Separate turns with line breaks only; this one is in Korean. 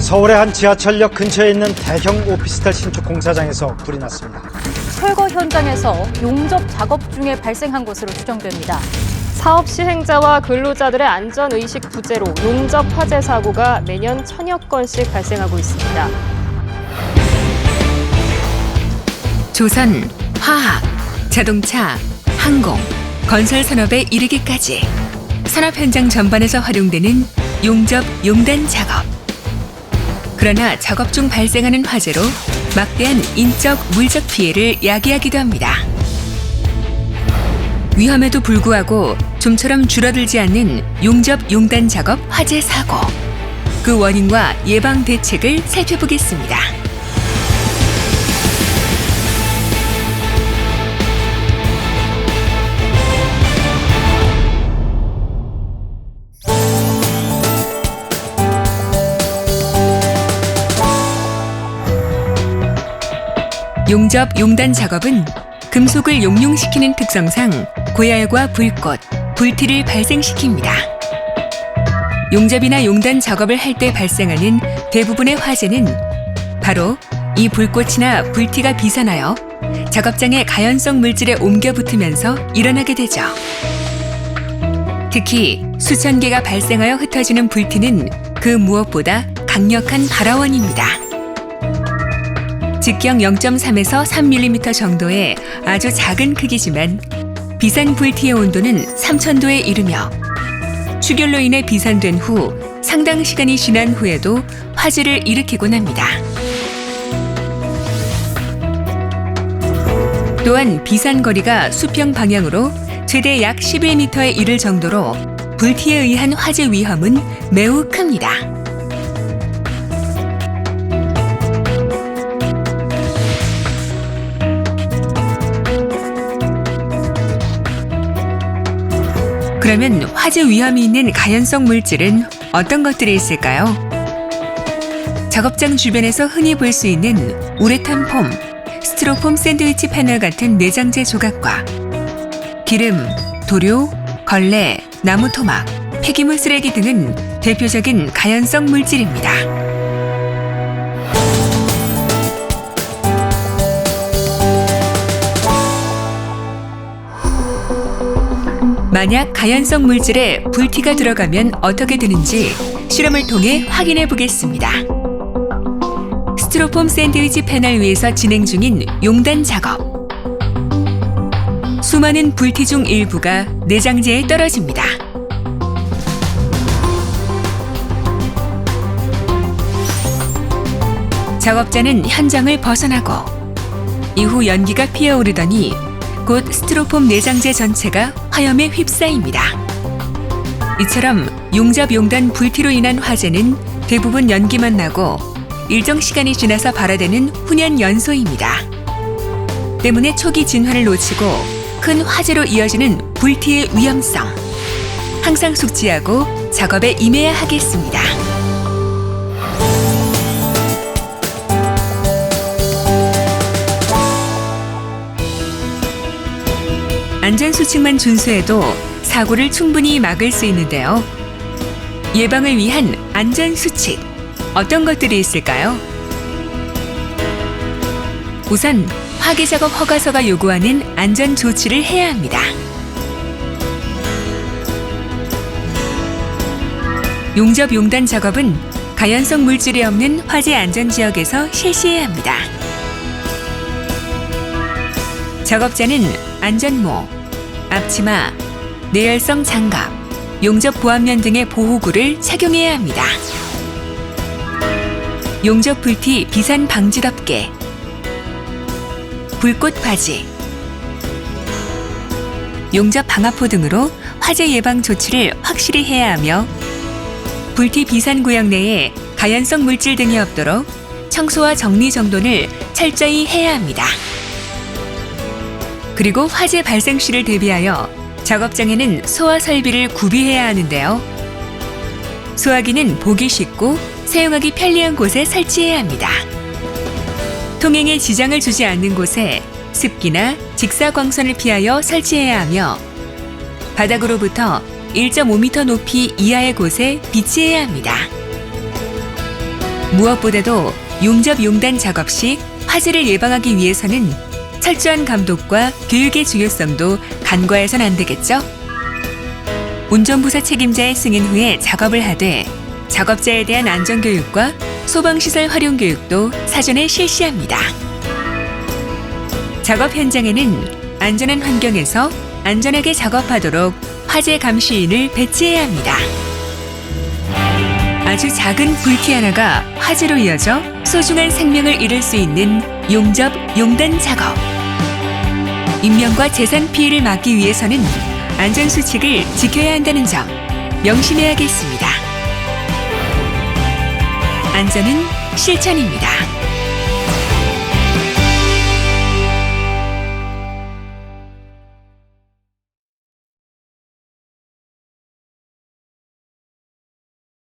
서울의 한 지하철역 근처에 있는 대형 오피스텔 신축 공사장에서 불이 났습니다.
철거 현장에서 용접 작업 중에 발생한 것으로 추정됩니다.
사업 시행자와 근로자들의 안전의식 부재로 용접 화재 사고가 매년 1000여 건씩 발생하고 있습니다.
조선, 화학, 자동차, 항공, 건설 산업에 이르기까지 산업 현장 전반에서 활용되는 용접, 용단 작업. 그러나 작업 중 발생하는 화재로 막대한 인적, 물적 피해를 야기하기도 합니다. 위험에도 불구하고 좀처럼 줄어들지 않는 용접, 용단 작업 화재 사고. 그 원인과 예방 대책을 살펴보겠습니다. 용접, 용단 작업은 금속을 용융시키는 특성상 고열과 불꽃, 불티를 발생시킵니다. 용접이나 용단 작업을 할 때 발생하는 대부분의 화재는 바로 이 불꽃이나 불티가 비산하여 작업장의 가연성 물질에 옮겨 붙으면서 일어나게 되죠. 특히 수천 개가 발생하여 흩어지는 불티는 그 무엇보다 강력한 발화원입니다. 직경 0.3에서 3mm 정도의 아주 작은 크기지만 비산 불티의 온도는 3000도에 이르며 축열로 인해 비산된 후 상당 시간이 지난 후에도 화재를 일으키곤 합니다. 또한 비산 거리가 수평 방향으로 최대 약 11m에 이를 정도로 불티에 의한 화재 위험은 매우 큽니다. 그러면 화재 위험이 있는 가연성 물질은 어떤 것들이 있을까요? 작업장 주변에서 흔히 볼 수 있는 우레탄 폼, 스티로폼 샌드위치 패널 같은 내장재 조각과 기름, 도료, 걸레, 나무 토막, 폐기물 쓰레기 등은 대표적인 가연성 물질입니다. 만약 가연성 물질에 불티가 들어가면 어떻게 되는지 실험을 통해 확인해 보겠습니다. 스티로폼 샌드위치 패널 위에서 진행 중인 용단 작업. 수많은 불티 중 일부가 내장재에 떨어집니다. 작업자는 현장을 벗어나고 이후 연기가 피어오르더니 곧 스티로폼 내장재 전체가 화염에 휩싸입니다. 이처럼 용접 용단 불티로 인한 화재는 대부분 연기만 나고 일정 시간이 지나서 발화되는 훈연 연소입니다. 때문에 초기 진화를 놓치고 큰 화재로 이어지는 불티의 위험성. 항상 숙지하고 작업에 임해야 하겠습니다. 안전수칙만 준수해도 사고를 충분히 막을 수 있는데요. 예방을 위한 안전수칙, 어떤 것들이 있을까요? 우선 화기작업 허가서가 요구하는 안전조치를 해야 합니다. 용접 용단 작업은 가연성 물질이 없는 화재 안전지역에서 실시해야 합니다. 작업자는 안전모, 앞치마, 내열성 장갑, 용접 보안면 등의 보호구를 착용해야 합니다. 용접 불티 비산 방지 덮개, 불꽃 바지, 용접 방화포 등으로 화재 예방 조치를 확실히 해야 하며 불티 비산 구역 내에 가연성 물질 등이 없도록 청소와 정리 정돈을 철저히 해야 합니다. 그리고 화재 발생 시를 대비하여 작업장에는 소화 설비를 구비해야 하는데요. 소화기는 보기 쉽고 사용하기 편리한 곳에 설치해야 합니다. 통행에 지장을 주지 않는 곳에 습기나 직사광선을 피하여 설치해야 하며 바닥으로부터 1.5m 높이 이하의 곳에 비치해야 합니다. 무엇보다도 용접 용단 작업 시 화재를 예방하기 위해서는 철저한 감독과 교육의 중요성도 간과해선 안 되겠죠? 운전부사 책임자의 승인 후에 작업을 하되 작업자에 대한 안전교육과 소방시설 활용 교육도 사전에 실시합니다. 작업 현장에는 안전한 환경에서 안전하게 작업하도록 화재 감시인을 배치해야 합니다. 아주 작은 불티 하나가 화재로 이어져 소중한 생명을 잃을 수 있는 용접, 용단 작업. 인명과 재산 피해를 막기 위해서는 안전수칙을 지켜야 한다는 점 명심해야겠습니다. 안전은 실천입니다.